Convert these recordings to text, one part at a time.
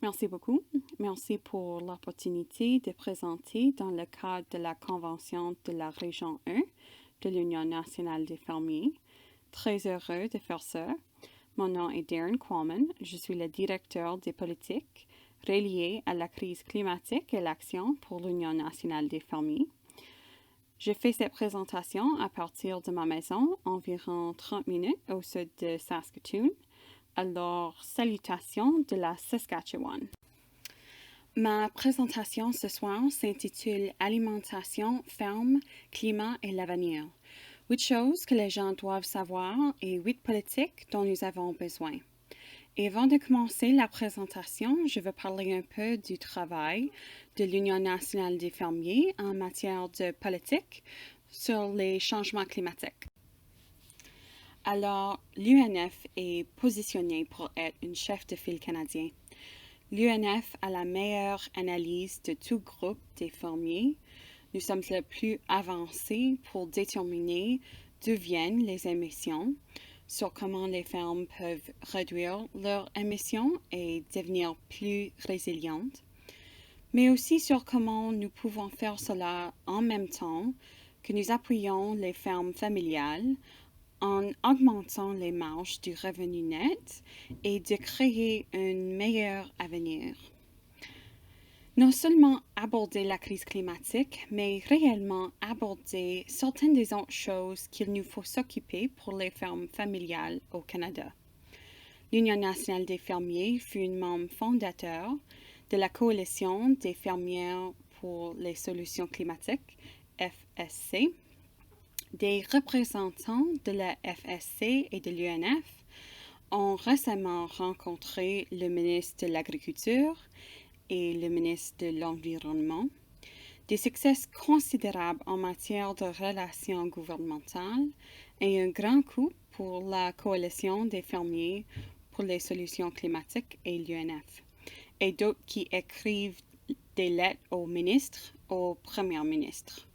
Merci beaucoup. Merci pour l'opportunité de présenter dans le cadre de la Convention de la Région 1 de l'Union nationale des fermiers. Très heureux de faire ça. Mon nom est Darren Qualman. Je suis le directeur des politiques reliées à la crise climatique et l'action pour l'Union nationale des fermiers. Je fais cette présentation à partir de ma maison, environ 30 minutes au sud de Saskatoon. Alors, salutations de la Saskatchewan. Ma présentation ce soir s'intitule Alimentation, ferme, climat et l'avenir. 8 choses que les gens doivent savoir et 8 politiques dont nous avons besoin. Et avant de commencer la présentation, je veux parler un peu du travail de l'Union nationale des fermiers en matière de politique sur les changements climatiques. Alors, l'UNF est positionnée pour être une chef de file canadien. L'UNF a la meilleure analyse de tout groupe des fermiers. Nous sommes le plus avancés pour déterminer d'où viennent les émissions, sur comment les fermes peuvent réduire leurs émissions et devenir plus résilientes, mais aussi sur comment nous pouvons faire cela en même temps que nous appuyons les fermes familiales en augmentant les marges du revenu net et de créer un meilleur avenir. Non seulement aborder la crise climatique, mais réellement aborder certaines des autres choses qu'il nous faut s'occuper pour les fermes familiales au Canada. L'Union nationale des fermiers fut un membre fondateur de la Coalition des fermières pour les solutions climatiques, FSC. Des représentants de la FSC et de l'UNF ont récemment rencontré le ministre de l'Agriculture et le ministre de l'Environnement. Des succès considérables en matière de relations gouvernementales et un grand coup pour la Coalition des fermiers pour les solutions climatiques et l'UNF, et d'autres qui écrivent des lettres au ministre, au premier ministre.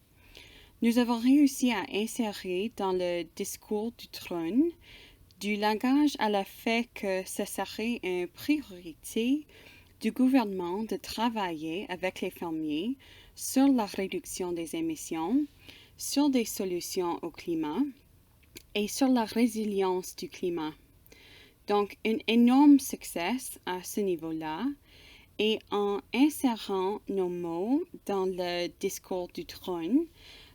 Nous avons réussi à insérer dans le discours du trône du langage à la fait que ce serait une priorité du gouvernement de travailler avec les fermiers sur la réduction des émissions, sur des solutions au climat et sur la résilience du climat. Donc, un énorme succès à ce niveau-là. Et en insérant nos mots dans le discours du trône,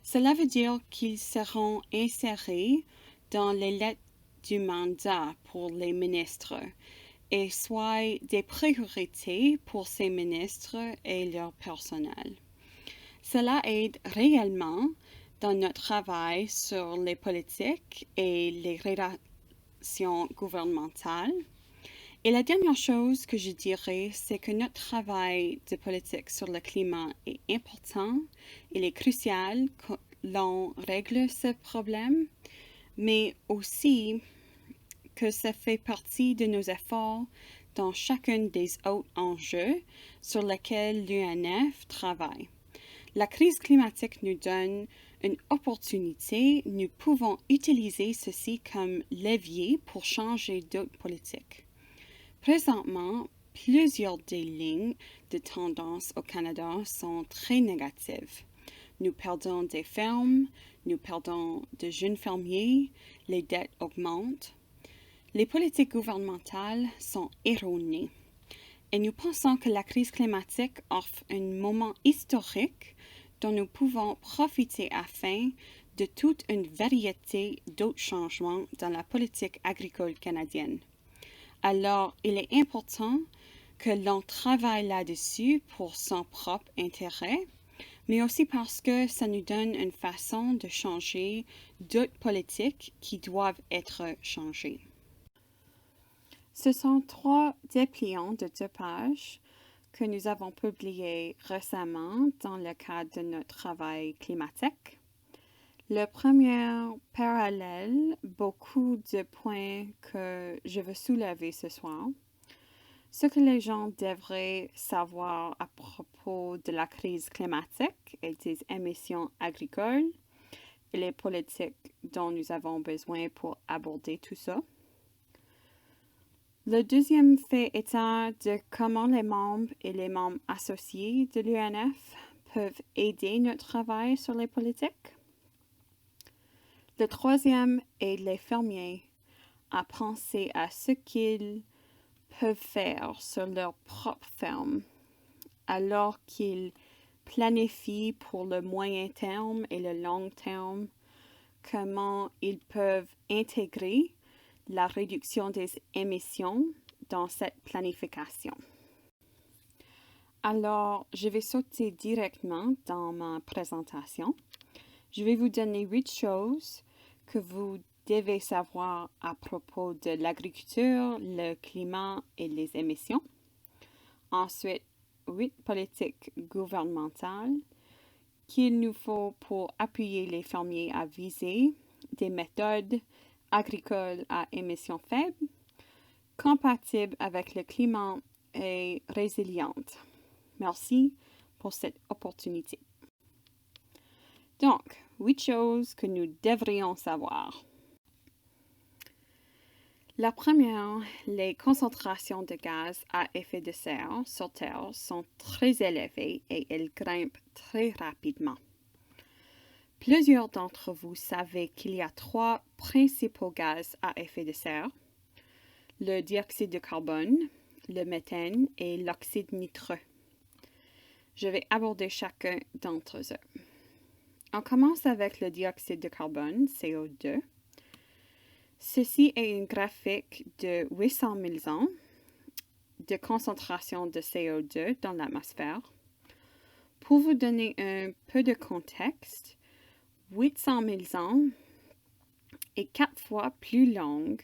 cela veut dire qu'ils seront insérés dans les lettres du mandat pour les ministres et soient des priorités pour ces ministres et leur personnel. Cela aide réellement dans notre travail sur les politiques et les relations gouvernementales. Et la dernière chose que je dirais, c'est que notre travail de politique sur le climat est important. Il est crucial que l'on règle ce problème, mais aussi que ça fait partie de nos efforts dans chacun des autres enjeux sur lesquels l'UNF travaille. La crise climatique nous donne une opportunité. Nous pouvons utiliser ceci comme levier pour changer d'autres politiques. Présentement, plusieurs des lignes de tendance au Canada sont très négatives. Nous perdons des fermes, nous perdons de jeunes fermiers, les dettes augmentent. Les politiques gouvernementales sont erronées et nous pensons que la crise climatique offre un moment historique dont nous pouvons profiter afin de toute une variété d'autres changements dans la politique agricole canadienne. Alors, il est important que l'on travaille là-dessus pour son propre intérêt, mais aussi parce que ça nous donne une façon de changer d'autres politiques qui doivent être changées. Ce sont 3 dépliants de 2 pages que nous avons publiés récemment dans le cadre de notre travail climatique. Le premier parallèle, beaucoup de points que je veux soulever ce soir. Ce que les gens devraient savoir à propos de la crise climatique et des émissions agricoles et les politiques dont nous avons besoin pour aborder tout ça. Le deuxième fait état de comment les membres et les membres associés de l'UNF peuvent aider notre travail sur les politiques. Le troisième est les fermiers à penser à ce qu'ils peuvent faire sur leur propre ferme alors qu'ils planifient pour le moyen terme et le long terme, comment ils peuvent intégrer la réduction des émissions dans cette planification. Alors, je vais sauter directement dans ma présentation. Je vais vous donner 8 choses que vous devez savoir à propos de l'agriculture, le climat et les émissions. Ensuite, 8 politiques gouvernementales qu'il nous faut pour appuyer les fermiers à viser des méthodes agricoles à émissions faibles, compatibles avec le climat et résilientes. Merci pour cette opportunité. Donc, 8 choses que nous devrions savoir. La première, les concentrations de gaz à effet de serre sur Terre sont très élevées et elles grimpent très rapidement. Plusieurs d'entre vous savez qu'il y a 3 principaux gaz à effet de serre, le dioxyde de carbone, le méthane et l'oxyde nitreux. Je vais aborder chacun d'entre eux. On commence avec le dioxyde de carbone, CO2. Ceci est un graphique de 800 000 ans de concentration de CO2 dans l'atmosphère. Pour vous donner un peu de contexte, 800 000 ans est 4 fois plus longue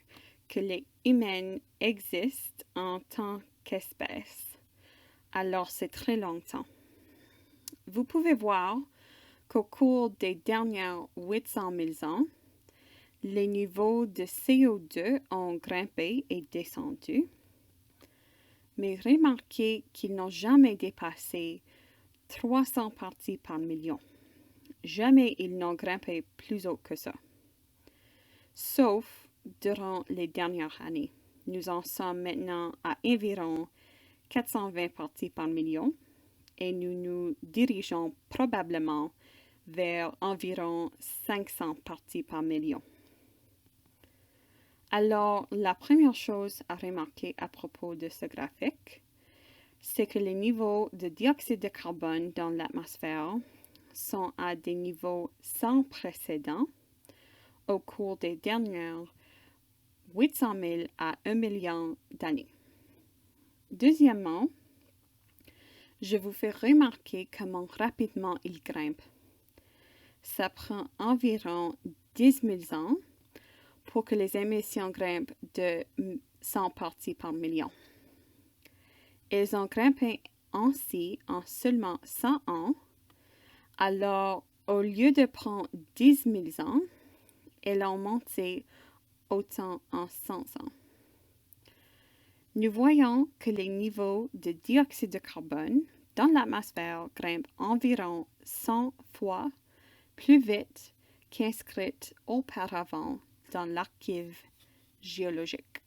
que les humains existent en tant qu'espèce. Alors, c'est très longtemps. Vous pouvez voir qu'au cours des dernières 800 000 ans, les niveaux de CO2 ont grimpé et descendu, mais remarquez qu'ils n'ont jamais dépassé 300 parties par million. Jamais ils n'ont grimpé plus haut que ça. Sauf durant les dernières années. Nous en sommes maintenant à environ 420 parties par million et nous nous dirigeons probablement vers environ 500 parties par million. Alors, la première chose à remarquer à propos de ce graphique, c'est que les niveaux de dioxyde de carbone dans l'atmosphère sont à des niveaux sans précédent au cours des dernières 800 000 à 1 million d'années. Deuxièmement, je vous fais remarquer comment rapidement il grimpe. Ça prend environ 10 000 ans pour que les émissions grimpent de 100 parties par million. Elles ont grimpé ainsi en seulement 100 ans, alors au lieu de prendre 10 000 ans, elles ont monté autant en 100 ans. Nous voyons que les niveaux de dioxyde de carbone dans l'atmosphère grimpent environ 100 fois plus vite qu'inscrit auparavant dans l'archive géologique.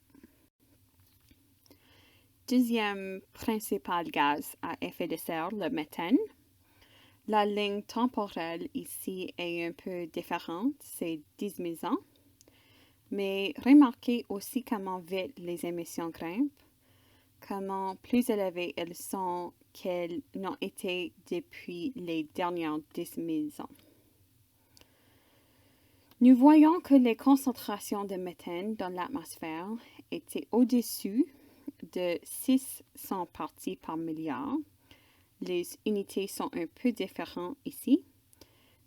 Deuxième principal gaz à effet de serre, le méthane. La ligne temporelle ici est un peu différente, c'est 10 000 ans. Mais remarquez aussi comment vite les émissions grimpent, comment plus élevées elles sont qu'elles n'ont été depuis les dernières 10 000 ans. Nous voyons que les concentrations de méthane dans l'atmosphère étaient au-dessus de 600 parties par milliard. Les unités sont un peu différentes ici,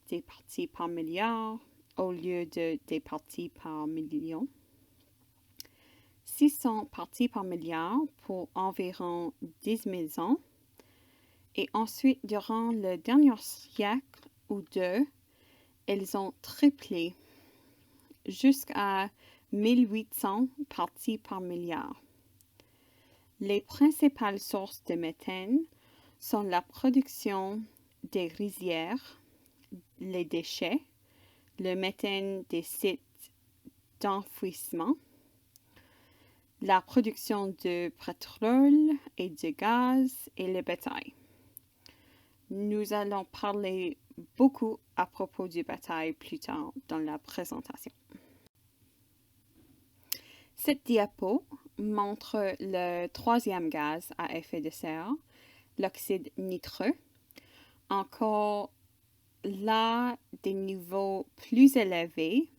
des parties par milliard au lieu de des parties par million. 600 parties par milliard pour environ 10 000 ans. Et ensuite, durant le dernier siècle ou deux, elles ont triplé jusqu'à 1800 parties par milliard. Les principales sources de méthane sont la production des rizières, les déchets, le méthane des sites d'enfouissement, la production de pétrole et de gaz et le bétail. Nous allons parler beaucoup à propos du bétail plus tard dans la présentation. Cette diapo montre le troisième gaz à effet de serre, l'oxyde nitreux, encore là des niveaux plus élevés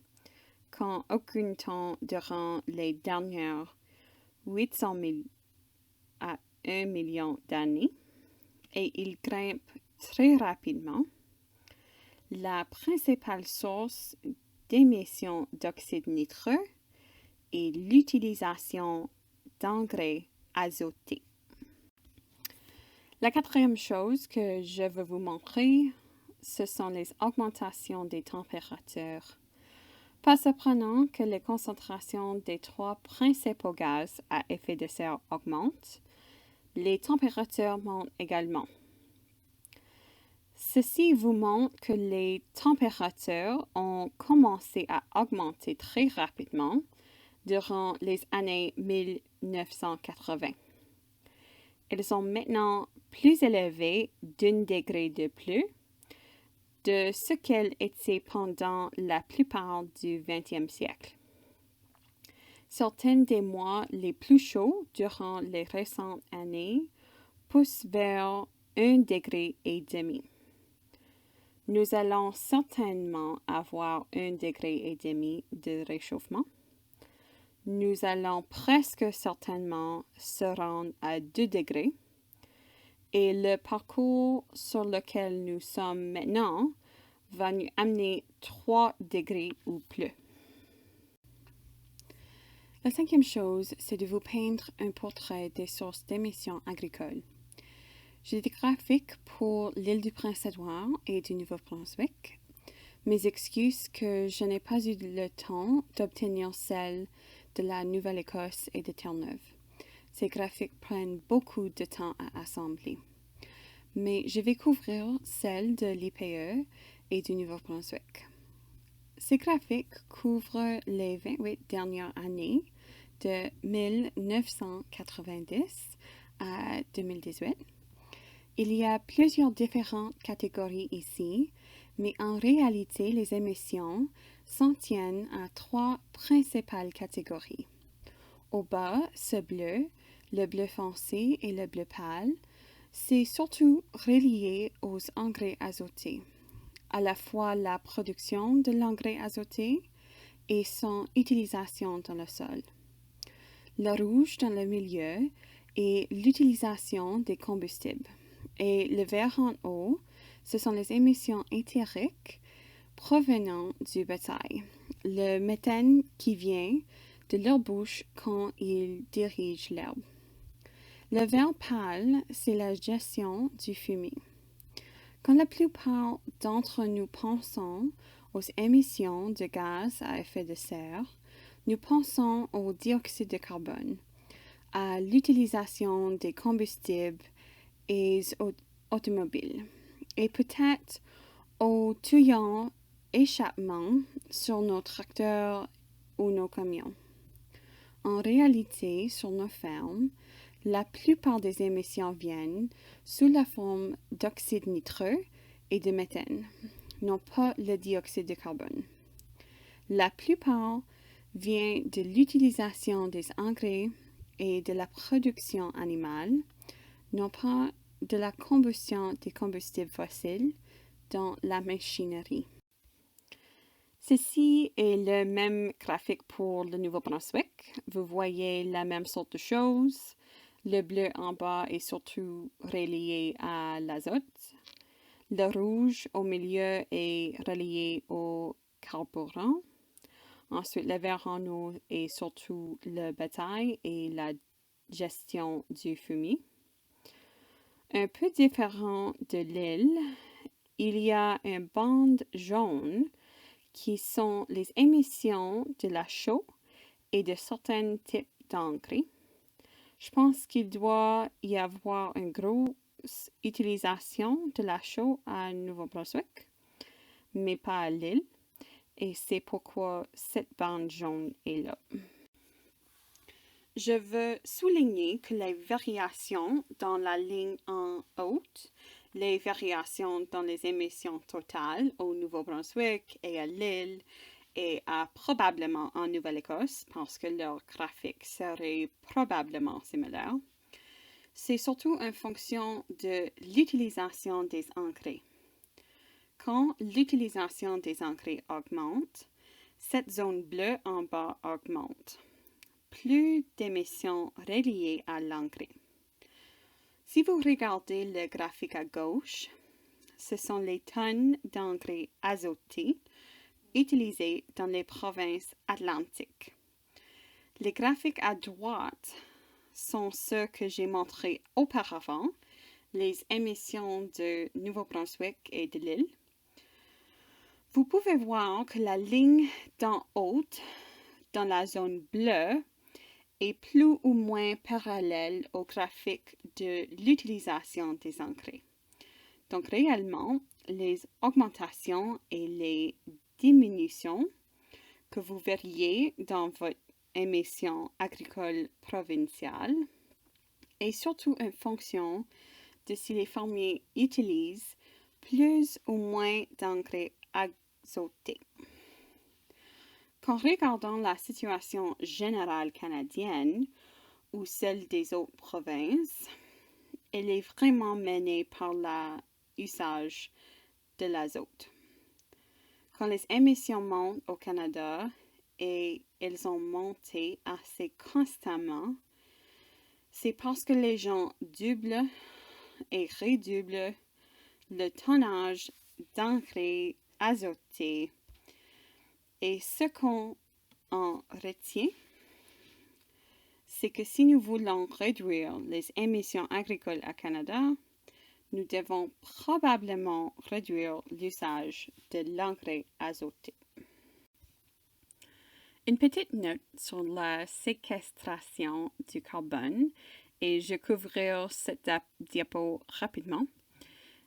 qu'en aucun temps durant les dernières 800 000 à 1 million d'années, et il grimpe très rapidement. La principale source d'émission d'oxyde nitreux est l'utilisation d'engrais azotés. La quatrième chose que je veux vous montrer, ce sont les augmentations des températures. Pas surprenant que les concentrations des trois principaux gaz à effet de serre augmentent, les températures montent également. Ceci vous montre que les températures ont commencé à augmenter très rapidement durant les années 1980. Elles sont maintenant plus élevées d'1 degré de plus de ce qu'elles étaient pendant la plupart du XXe siècle. Certains des mois les plus chauds durant les récentes années poussent vers 1,5 degré. Nous allons certainement avoir 1,5 degré de réchauffement. Nous allons presque certainement se rendre à 2 degrés. Et le parcours sur lequel nous sommes maintenant va nous amener 3 degrés ou plus. La cinquième chose, c'est de vous peindre un portrait des sources d'émissions agricoles. J'ai des graphiques pour l'île du Prince-Édouard et du Nouveau-Brunswick. Mes excuses que je n'ai pas eu le temps d'obtenir celles de la Nouvelle-Écosse et de Terre-Neuve. Ces graphiques prennent beaucoup de temps à assembler. Mais je vais couvrir celles de l'IPE et du Nouveau-Brunswick. Ces graphiques couvrent les 28 dernières années de 1990 à 2018. Il y a plusieurs différentes catégories ici, mais en réalité, les émissions s'en tiennent à 3 principales catégories. Au bas, ce bleu, le bleu foncé et le bleu pâle, c'est surtout relié aux engrais azotés, à la fois la production de l'engrais azoté et son utilisation dans le sol. Le rouge dans le milieu est l'utilisation des combustibles. Et le vert en haut, ce sont les émissions éthériques provenant du bétail, le méthane qui vient de leur bouche quand ils dirigent l'herbe. Le vert pâle, c'est la gestion du fumier. Quand la plupart d'entre nous pensons aux émissions de gaz à effet de serre, nous pensons au dioxyde de carbone, à l'utilisation des combustibles et aux automobiles, et peut-être aux tuyaux échappements sur nos tracteurs ou nos camions. En réalité, sur nos fermes, la plupart des émissions viennent sous la forme d'oxyde nitreux et de méthane, non pas le dioxyde de carbone. La plupart vient de l'utilisation des engrais et de la production animale, non pas de la combustion des combustibles fossiles dans la machinerie. Ceci est le même graphique pour le Nouveau-Brunswick. Vous voyez la même sorte de choses. Le bleu en bas est surtout relié à l'azote. Le rouge au milieu est relié au carburant. Ensuite, le vert en haut est surtout le bétail et la gestion du fumier. Un peu différent de l'île, il y a une bande jaune qui sont les émissions de la chaux et de certains types d'engrais. Je pense qu'il doit y avoir une grosse utilisation de la chaux à Nouveau-Brunswick, mais pas à l'île, et c'est pourquoi cette bande jaune est là. Je veux souligner que les variations dans la ligne en haut, les variations dans les émissions totales au Nouveau-Brunswick et à l'île et probablement en Nouvelle-Écosse, parce que leur graphique serait probablement similaire, c'est surtout en fonction de l'utilisation des engrais. Quand l'utilisation des engrais augmente, cette zone bleue en bas augmente. Plus d'émissions reliées à l'engrais. Si vous regardez le graphique à gauche, ce sont les tonnes d'engrais azotés utilisés dans les provinces atlantiques. Les graphiques à droite sont ceux que j'ai montrés auparavant, les émissions de Nouveau-Brunswick et de l'île. Vous pouvez voir que la ligne d'en haut, dans la zone bleue, est plus ou moins parallèle au graphique de l'utilisation des engrais. Donc réellement, les augmentations et les diminutions que vous verriez dans votre émission agricole provinciale est surtout en fonction de si les fermiers utilisent plus ou moins d'engrais azotés. Qu'en regardant la situation générale canadienne ou celle des autres provinces, elle est vraiment menée par l'usage de l'azote. Quand les émissions montent au Canada et elles ont monté assez constamment, c'est parce que les gens doublent et redoublent le tonnage d'engrais azotés. Et ce qu'on en retient, c'est que si nous voulons réduire les émissions agricoles au Canada, nous devons probablement réduire l'usage de l'engrais azoté. Une petite note sur la séquestration du carbone, et je couvrirai cette diapo rapidement.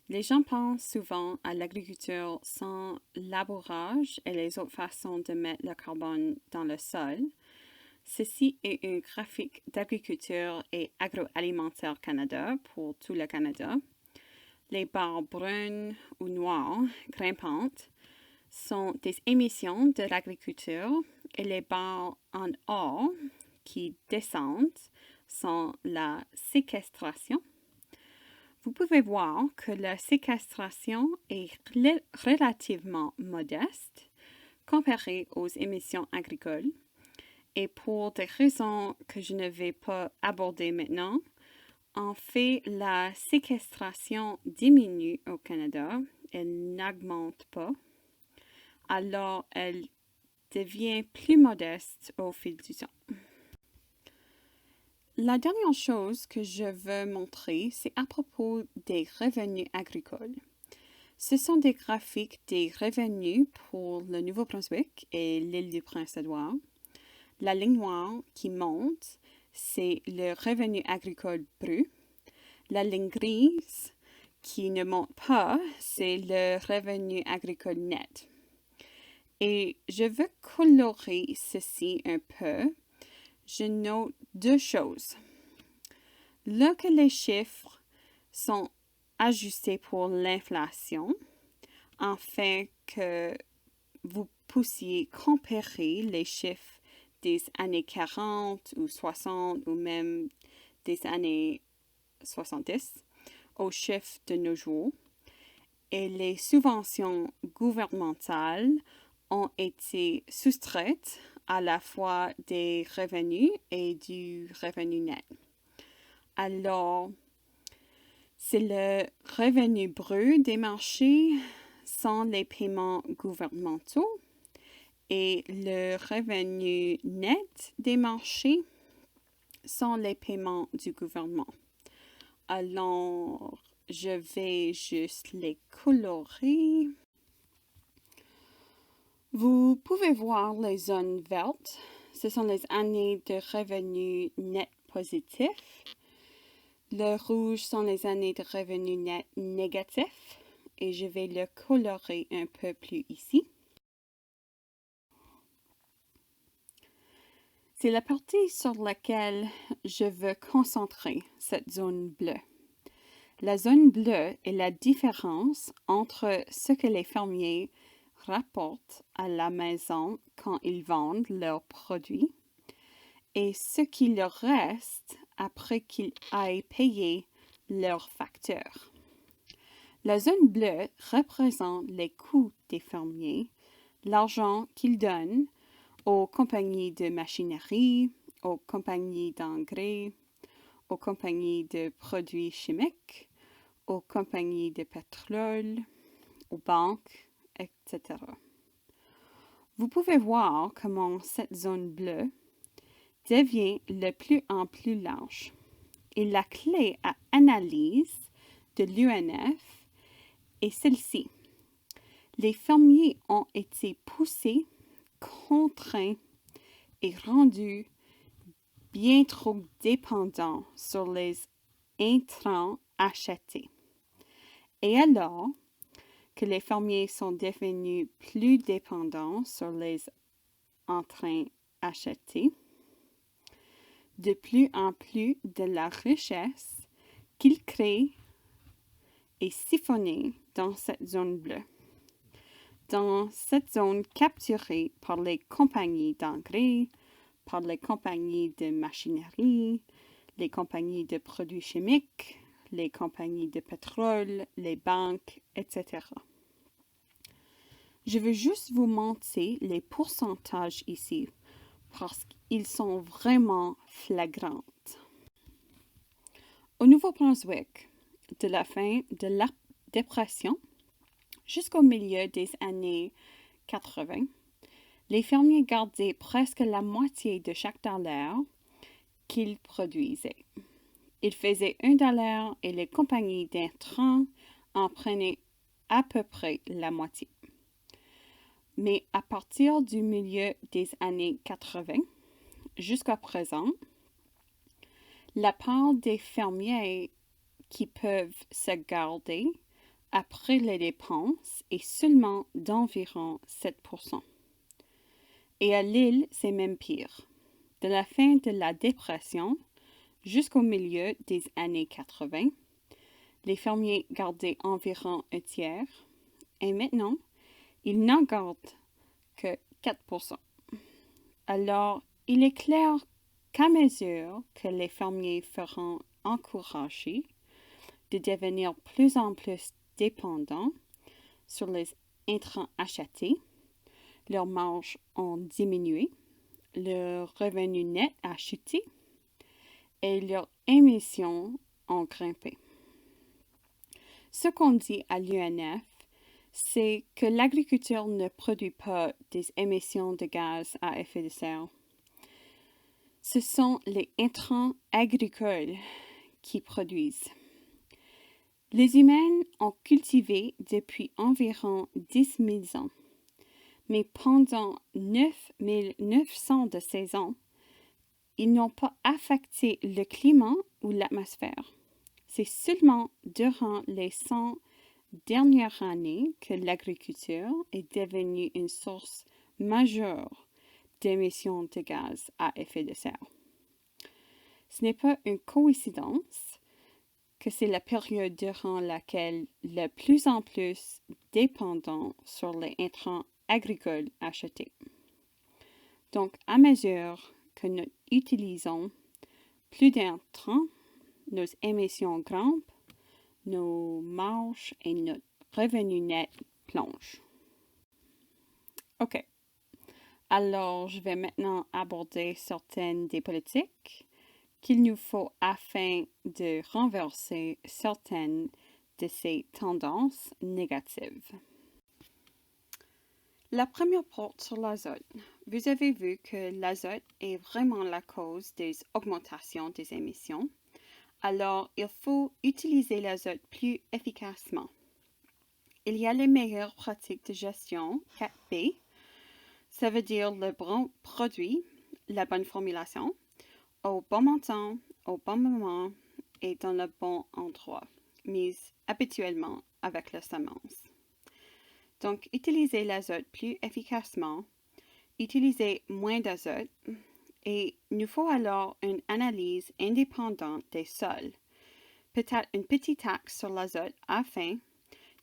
Les gens pensent souvent à l'agriculture sans labourage et les autres façons de mettre le carbone dans le sol. Ceci est un graphique d'agriculture et agroalimentaire Canada pour tout le Canada. Les barres brunes ou noires grimpantes sont des émissions de l'agriculture et les barres en or qui descendent sont la séquestration. Vous pouvez voir que la séquestration est relativement modeste comparée aux émissions agricoles et pour des raisons que je ne vais pas aborder maintenant, en fait, la séquestration diminue au Canada, elle n'augmente pas, alors elle devient plus modeste au fil du temps. La dernière chose que je veux montrer, c'est à propos des revenus agricoles. Ce sont des graphiques des revenus pour le Nouveau-Brunswick et l'île du Prince-Édouard. La ligne noire qui monte, c'est le revenu agricole brut. La ligne grise qui ne monte pas, c'est le revenu agricole net. Et je veux colorer ceci un peu. Je note deux choses. Là que les chiffres sont ajustés pour l'inflation, afin que vous puissiez comparer les chiffres des années 40 ou 60 ou même des années 70 aux chiffres de nos jours. Et les subventions gouvernementales ont été soustraites à la fois des revenus et du revenu net. Alors, c'est le revenu brut des marchés sans les paiements gouvernementaux et le revenu net des marchés sans les paiements du gouvernement. Alors, je vais juste les colorer. Vous pouvez voir les zones vertes. Ce sont les années de revenus net positifs. Le rouge sont les années de revenus net négatifs. Et je vais le colorer un peu plus ici. C'est la partie sur laquelle je veux concentrer cette zone bleue. La zone bleue est la différence entre ce que les fermiers rapportent à la maison quand ils vendent leurs produits et ce qu'il leur reste après qu'ils aient payé leurs factures. La zone bleue représente les coûts des fermiers, l'argent qu'ils donnent aux compagnies de machinerie, aux compagnies d'engrais, aux compagnies de produits chimiques, aux compagnies de pétrole, aux banques, etc. Vous pouvez voir comment cette zone bleue devient de plus en plus large. Et la clé à analyse de l'UNF est celle-ci. Les fermiers ont été poussés, contraints et rendus bien trop dépendants sur les intrants achetés. Et alors que les fermiers sont devenus plus dépendants sur les intrants achetés, de plus en plus de la richesse qu'ils créent est siphonnée dans cette zone bleue. Dans cette zone capturée par les compagnies d'engrais, par les compagnies de machinerie, les compagnies de produits chimiques, les compagnies de pétrole, les banques, etc. Je veux juste vous montrer les pourcentages ici parce qu'ils sont vraiment flagrants. Au Nouveau-Brunswick, de la fin de la dépression jusqu'au milieu des années 80, les fermiers gardaient presque la moitié de chaque dollar qu'ils produisaient. Ils faisaient $1 et les compagnies d'intrants en prenaient à peu près la moitié. Mais à partir du milieu des années 80 jusqu'à présent, la part des fermiers qui peuvent se garder après les dépenses est seulement d'environ 7%. Et à l'île, c'est même pire. De la fin de la dépression jusqu'au milieu des années 80, les fermiers gardaient environ un tiers et maintenant, ils n'en gardent que 4%. Alors, il est clair qu'à mesure que les fermiers seront encouragés de devenir plus en plus dépendants sur les intrants achetés, leurs marges ont diminué, leur revenu net a chuté et leurs émissions ont grimpé. Ce qu'on dit à l'UNF, c'est que l'agriculture ne produit pas des émissions de gaz à effet de serre. Ce sont les intrants agricoles qui produisent. Les humains ont cultivé depuis environ 10 000 ans, mais pendant 9 900 de ces ans, ils n'ont pas affecté le climat ou l'atmosphère. C'est seulement durant les 100 dernières années que l'agriculture est devenue une source majeure d'émissions de gaz à effet de serre. Ce n'est pas une coïncidence que c'est la période durant laquelle le plus en plus dépendant sur les intrants agricoles achetés. Donc, à mesure que nous utilisons plus d'intrants, nos émissions grimpent, nos marges et notre revenu net plongent. OK. Alors, je vais maintenant aborder certaines des politiques qu'il nous faut afin de renverser certaines de ces tendances négatives. La première porte sur l'azote. Vous avez vu que l'azote est vraiment la cause des augmentations des émissions. Alors, il faut utiliser l'azote plus efficacement. Il y a les meilleures pratiques de gestion 4B. Ça veut dire le bon produit, la bonne formulation, au bon montant, au bon moment et dans le bon endroit, mise habituellement avec la semence. Donc, utilisez l'azote plus efficacement, utilisez moins d'azote et il nous faut alors une analyse indépendante des sols, peut-être une petite taxe sur l'azote afin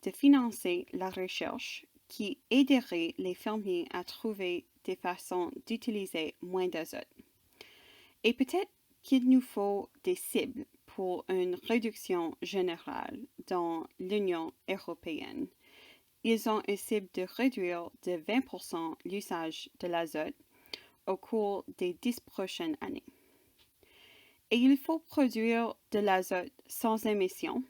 de financer la recherche qui aiderait les fermiers à trouver des façons d'utiliser moins d'azote. Et peut-être qu'il nous faut des cibles pour une réduction générale dans l'Union européenne. Ils ont une cible de réduire de 20% l'usage de l'azote au cours des 10 prochaines années. Et il faut produire de l'azote sans émission.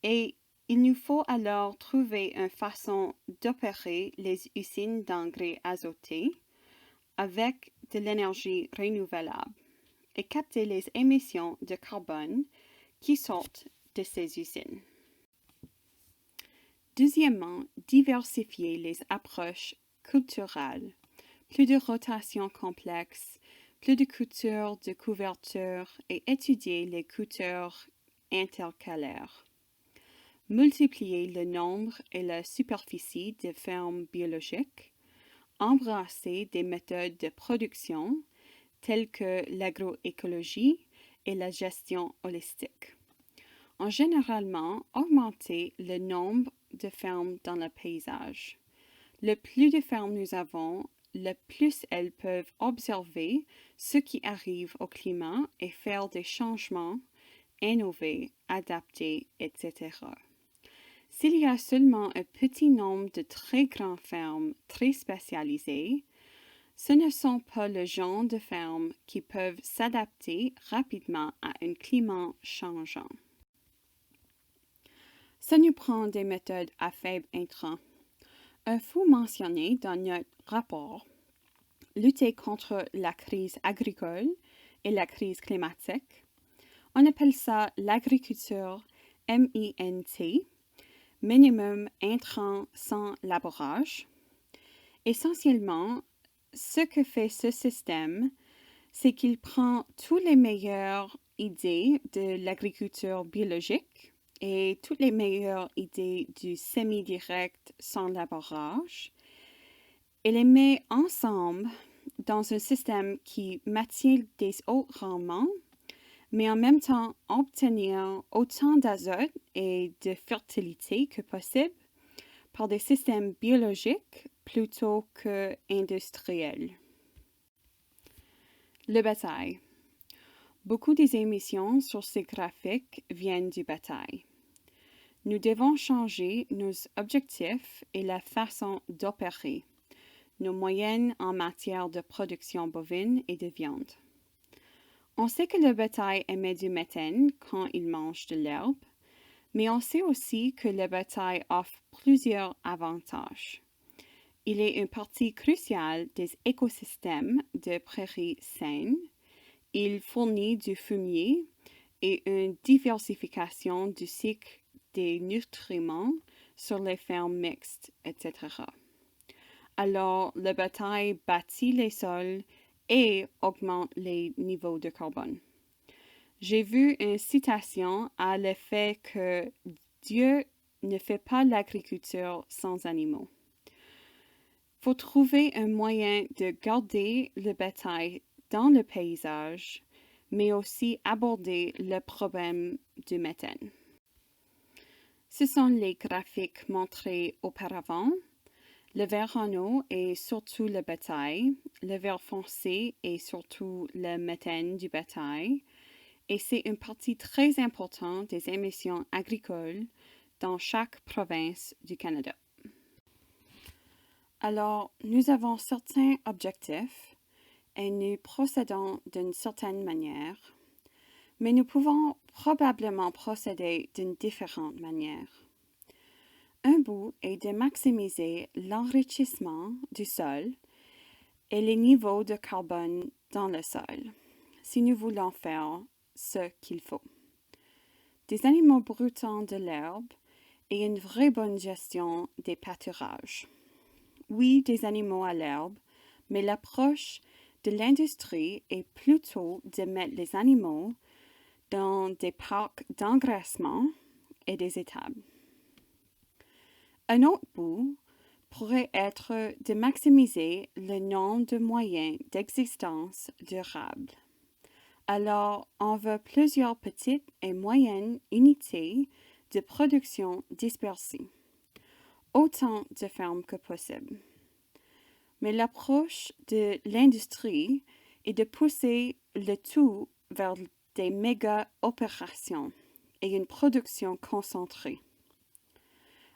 Et il nous faut alors trouver une façon d'opérer les usines d'engrais azotés avec de l'énergie renouvelable et capter les émissions de carbone qui sortent de ces usines. Deuxièmement, diversifier les approches culturelles. Plus de rotation complexe, plus de cultures de couverture et étudier les cultures intercalaires. Multiplier le nombre et la superficie de fermes biologiques. Embrasser des méthodes de production telles que l'agroécologie et la gestion holistique. En généralement, augmenter le nombre de fermes dans le paysage. Le plus de fermes nous avons, le plus elles peuvent observer ce qui arrive au climat et faire des changements, innover, adapter, etc. S'il y a seulement un petit nombre de très grandes fermes très spécialisées, ce ne sont pas le genre de fermes qui peuvent s'adapter rapidement à un climat changeant. Ça nous prend des méthodes à faible intrant. Il faut mentionner dans notre rapport lutter contre la crise agricole et la crise climatique. On appelle ça l'agriculture MINT, minimum intrant sans labourage. Essentiellement, ce que fait ce système, c'est qu'il prend toutes les meilleures idées de l'agriculture biologique et toutes les meilleures idées du semi-direct sans labourage et les met ensemble dans un système qui maintient des hauts rendements, mais en même temps obtenir autant d'azote et de fertilité que possible par des systèmes biologiques plutôt qu'industriels. Le bétail. Beaucoup des émissions sur ces graphiques viennent du bétail. Nous devons changer nos objectifs et la façon d'opérer, nos moyennes en matière de production bovine et de viande. On sait que le bétail émet du méthane quand il mange de l'herbe, mais on sait aussi que le bétail offre plusieurs avantages. Il est une partie cruciale des écosystèmes de prairies saines. Il fournit du fumier et une diversification du cycle des nutriments sur les fermes mixtes, etc. Alors, le bétail bâtit les sols et augmente les niveaux de carbone. J'ai vu une citation à l'effet que Dieu ne fait pas l'agriculture sans animaux. Il faut trouver un moyen de garder le bétail dans le paysage, mais aussi aborder le problème du méthane. Ce sont les graphiques montrés auparavant. Le vert en haut est surtout le bétail, le vert foncé est surtout le méthane du bétail, et c'est une partie très importante des émissions agricoles dans chaque province du Canada. Alors, nous avons certains objectifs et nous procédons d'une certaine manière, mais nous pouvons probablement procéder d'une différente manière. Un but est de maximiser l'enrichissement du sol et les niveaux de carbone dans le sol, si nous voulons faire ce qu'il faut. Des animaux broutant de l'herbe et une vraie bonne gestion des pâturages. Oui, des animaux à l'herbe, mais l'approche de l'industrie est plutôt de mettre les animaux dans des parcs d'engraissement et des étables. Un autre but pourrait être de maximiser le nombre de moyens d'existence durable. Alors, on veut plusieurs petites et moyennes unités de production dispersées, autant de fermes que possible. Mais l'approche de l'industrie est de pousser le tout vers des méga-opérations et une production concentrée.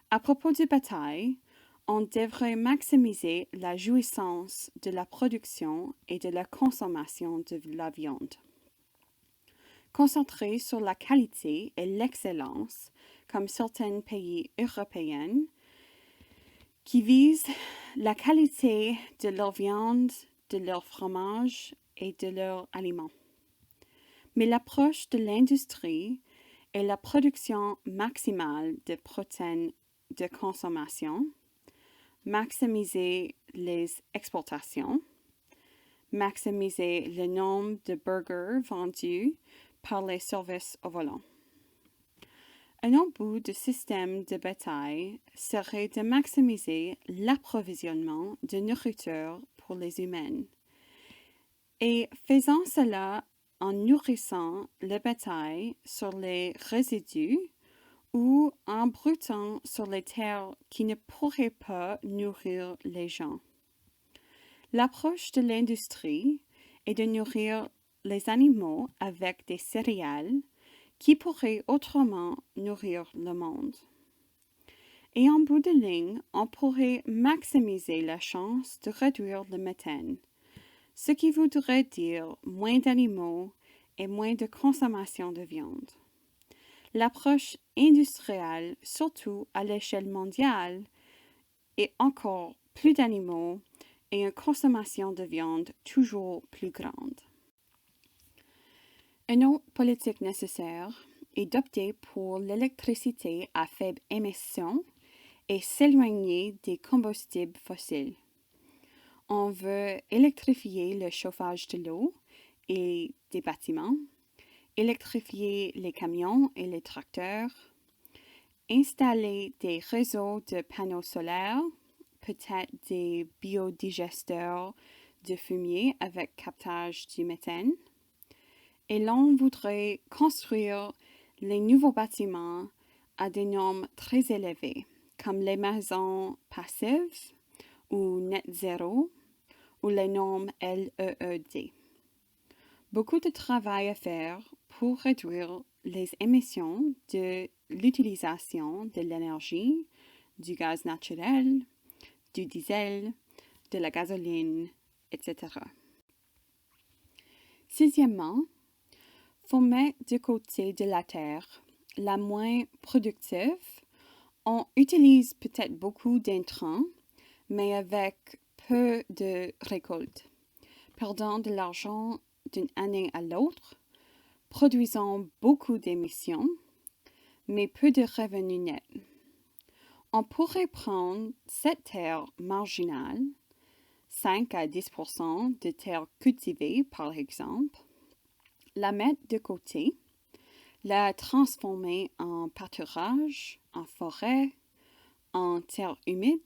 À propos du bétail, on devrait maximiser la jouissance de la production et de la consommation de la viande. Concentrer sur la qualité et l'excellence, comme certains pays européens, qui visent la qualité de leur viande, de leur fromage et de leurs aliments. Mais l'approche de l'industrie est la production maximale de protéines de consommation, maximiser les exportations, maximiser le nombre de burgers vendus par les services au volant. Un autre bout du système de bétail serait de maximiser l'approvisionnement de nourriture pour les humains. Et faisant cela en nourrissant le bétail sur les résidus ou en broutant sur les terres qui ne pourraient pas nourrir les gens. L'approche de l'industrie est de nourrir les animaux avec des céréales qui pourraient autrement nourrir le monde. Et en bout de ligne, on pourrait maximiser la chance de réduire le méthane, ce qui voudrait dire moins d'animaux et moins de consommation de viande. L'approche industrielle, surtout à l'échelle mondiale, est encore plus d'animaux et une consommation de viande toujours plus grande. Une autre politique nécessaire est d'opter pour l'électricité à faible émission et s'éloigner des combustibles fossiles. On veut électrifier le chauffage de l'eau et des bâtiments, électrifier les camions et les tracteurs, installer des réseaux de panneaux solaires, peut-être des biodigesteurs de fumier avec captage du méthane, et l'on voudrait construire les nouveaux bâtiments à des normes très élevées, comme les maisons passives ou net zéro ou les normes LEED. Beaucoup de travail à faire pour réduire les émissions de l'utilisation de l'énergie, du gaz naturel, du diesel, de la gasoline, etc. Sixièmement, faut mettre de côté de la terre la moins productive. On utilise peut-être beaucoup d'intrants, mais avec peu de récoltes, perdant de l'argent d'une année à l'autre, produisant beaucoup d'émissions, mais peu de revenus nets. On pourrait prendre cette terre marginale, 5 à 10% de terre cultivée par exemple, la mettre de côté, la transformer en pâturage, en forêt, en terre humide,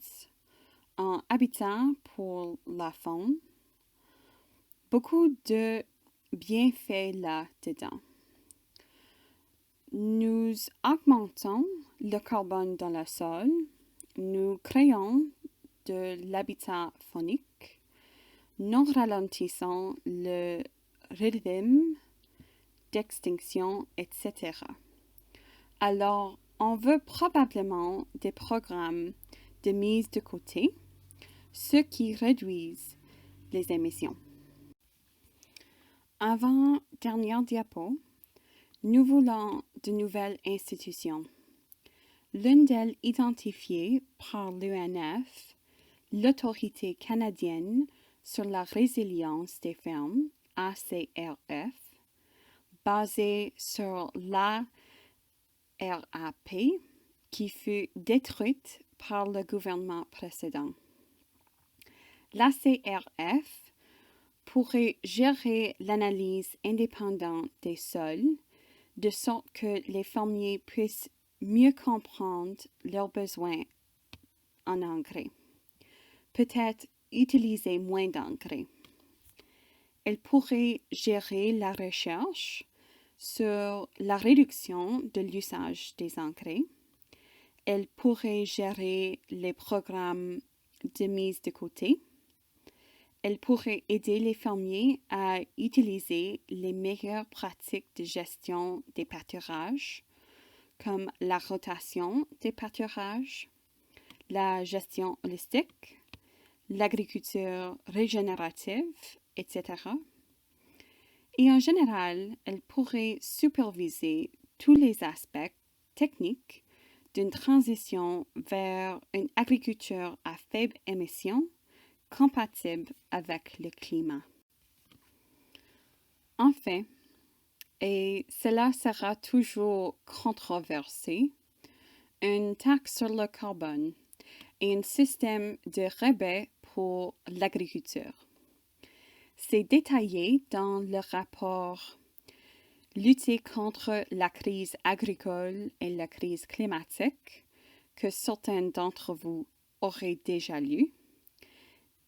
en habitat pour la faune. Beaucoup de bienfaits là-dedans. Nous augmentons le carbone dans le sol, nous créons de l'habitat faunique, nous ralentissons le rythme d'extinction, etc. Alors, on veut probablement des programmes de mise de côté, ce qui réduisent les émissions. Avant dernière diapo, nous voulons de nouvelles institutions. L'une d'elles identifiée par l'UNF, l'Autorité canadienne sur la résilience des fermes, ACRF, basée sur l'ARAP, qui fut détruite par le gouvernement précédent. L'ACRF pourrait gérer l'analyse indépendante des sols, de sorte que les fermiers puissent mieux comprendre leurs besoins en engrais. peut-être utiliser moins d'engrais. Elle pourrait gérer la recherche sur la réduction de l'usage des engrais. Elle pourrait gérer les programmes de mise de côté. Elle pourrait aider les fermiers à utiliser les meilleures pratiques de gestion des pâturages, comme la rotation des pâturages, la gestion holistique, l'agriculture régénérative, etc. Et en général, elle pourrait superviser tous les aspects techniques d'une transition vers une agriculture à faible émission compatible avec le climat. Enfin, et cela sera toujours controversé, une taxe sur le carbone et un système de rabais pour l'agriculture. C'est détaillé dans le rapport Lutter contre la crise agricole et la crise climatique que certains d'entre vous auraient déjà lu,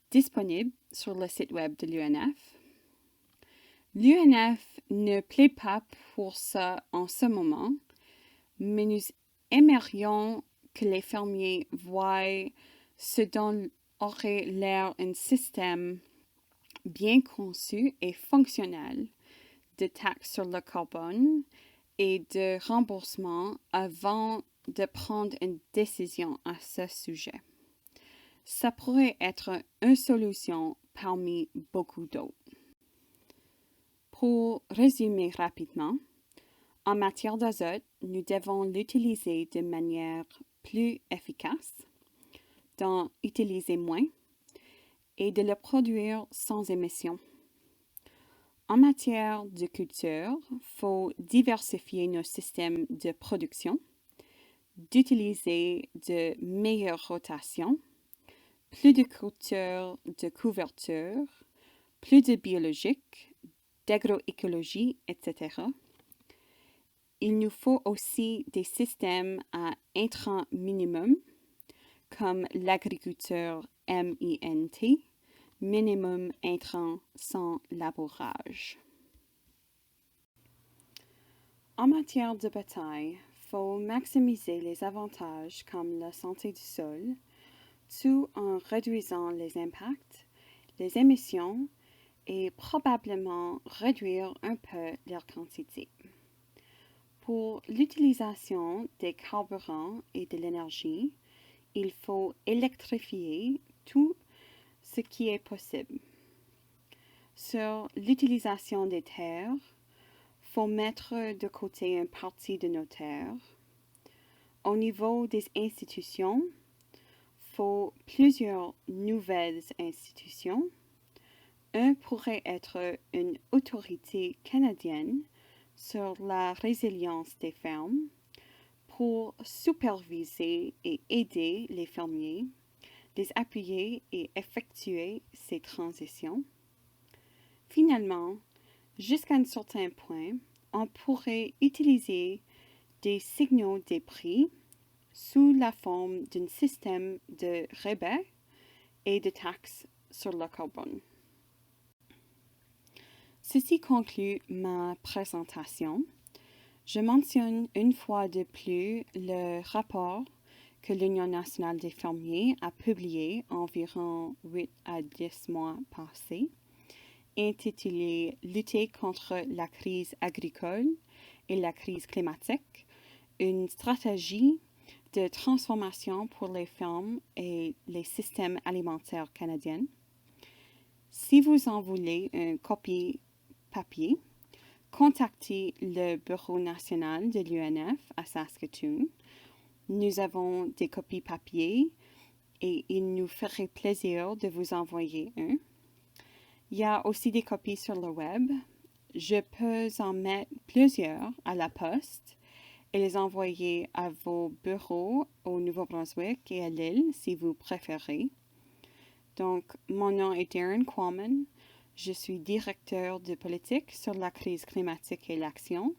disponible sur le site web de l'UNF. L'UNF ne plaît pas pour ça en ce moment, mais nous aimerions que les fermiers voient ce dont aurait l'air un système bien conçu et fonctionnel de taxes sur le carbone et de remboursement avant de prendre une décision à ce sujet. Ça pourrait être une solution parmi beaucoup d'autres. Pour résumer rapidement, en matière d'azote, nous devons l'utiliser de manière plus efficace, d'en utiliser moins et de le produire sans émission. En matière de culture, il faut diversifier nos systèmes de production, d'utiliser de meilleures rotations, plus de cultures de couverture, plus de biologique, d'agroécologie, etc. Il nous faut aussi des systèmes à intrants minimum, comme l'agriculture MINT, minimum intrants sans labourage. En matière de bataille, il faut maximiser les avantages comme la santé du sol, tout en réduisant les impacts, les émissions et probablement réduire un peu leur quantité. Pour l'utilisation des carburants et de l'énergie, il faut électrifier tout ce qui est possible. Sur l'utilisation des terres, il faut mettre de côté une partie de nos terres. Au niveau des institutions, il faut plusieurs nouvelles institutions. Un pourrait être une autorité canadienne sur la résilience des fermes pour superviser et aider les fermiers, les appuyer et effectuer ces transitions. Finalement, jusqu'à un certain point, on pourrait utiliser des signaux des prix sous la forme d'un système de rabais et de taxes sur le carbone. Ceci conclut ma présentation. Je mentionne une fois de plus le rapport que l'Union nationale des fermiers a publié environ 8 à 10 mois passés, intitulé « Lutter contre la crise agricole et la crise climatique, une stratégie de transformation pour les fermes et les systèmes alimentaires canadiens ». Si vous en voulez une copie papier, contactez le Bureau national de l'UNF à Saskatoon. Nous avons des copies papier et il nous ferait plaisir de vous envoyer un. Il y a aussi des copies sur le web. Je peux en mettre plusieurs à la poste et les envoyer à vos bureaux au Nouveau-Brunswick et à l'île si vous préférez. Donc, mon nom est Darren Quammen. Je suis directeur de politique sur la crise climatique et l'action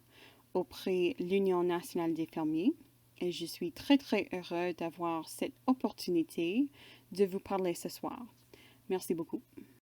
auprès de l'Union nationale des fermiers et je suis très très heureux d'avoir cette opportunité de vous parler ce soir. Merci beaucoup.